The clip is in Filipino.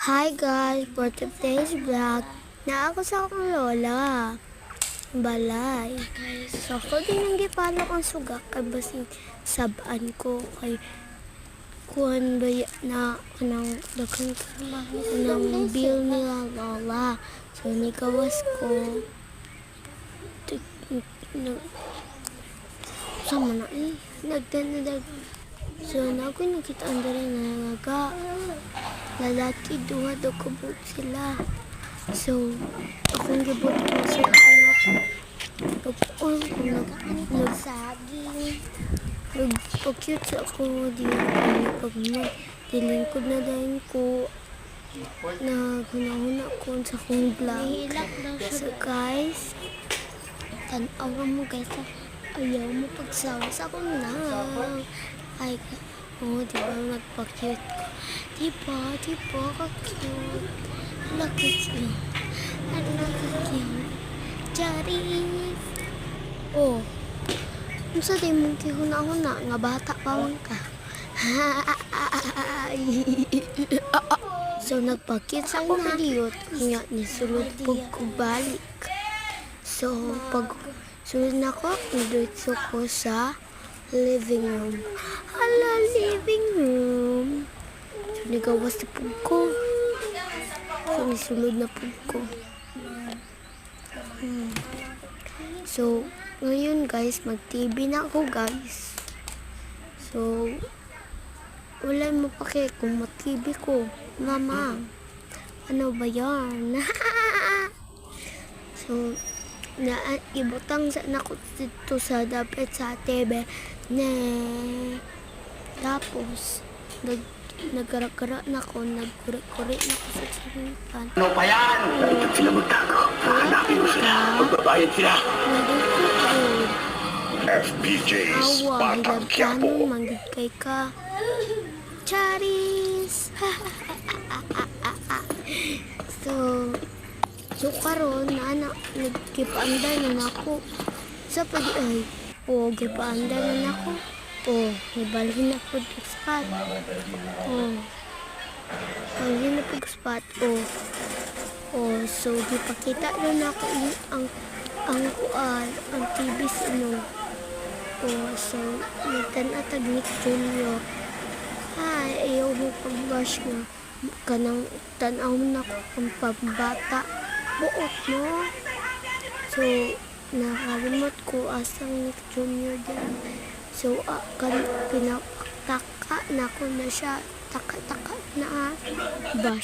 Hi guys, for today's vlog, na ako sa akong lola. Balay. So ako din ang gipalo ang suga kay basig sabaan ko kay kuhan ba na kanang daghang ng bill nila lola. So nikawas ko. Sama na nagdanadag. So na ako nakita ang dali na naga. Lalaki, duha daw kabot sila. So, akong gibot ko sila nagsaging. Nagpa-cute sa ako. Pag dilingkod na dahil ko. Naghuna-huna ko sa akong vlog. So guys, tanaw mo guys. Ayaw mo pagsawa sa akong na. Ay, diba nagpa-cute ko. Diba, ka-cute. Ka-cute. Ka-cute. Charis. Oh. Kung sa di mong kihuna-huna, nga bata pa man ka. So, nagpa-cute sa akong video. Nga, nisulod pag kubalik. So, pag sulod na ko, nandito ko sa living room. Hala, living room. So, nagawas na po ko. So, nisulod na po ko. So, ngayon guys, mag-TV na ako guys. So, wala mo pa kayo kung mag-TV ko. Mama, ano ba yan? So, ibutang sa nako dito sa dapat sa TV ne tapos nagkara-kara na ko nagkuri-kuri na ko sa sinipan. Ano pa yan? Dito sila magtago. Hanapin mo sila. Magbabayad sila. FPJ's Batang Quiapo. Manggid kay ka. Charis! So karon na nagkipaandar na ako. Sa pwede ay, gipaandar na ako. Nibalhin na po sa spot. Balhin na po sa spot. So gipakita na ako ang TV sino. So nagtanatag ni Junior. Ay, ayaw mo pag-brush nga. Kanang tanaw na ko ang pambata. Buot no. So, nakalimot ko asang Nick Junior din. So, pinapataka na ko na siya. Taka-taka na bash.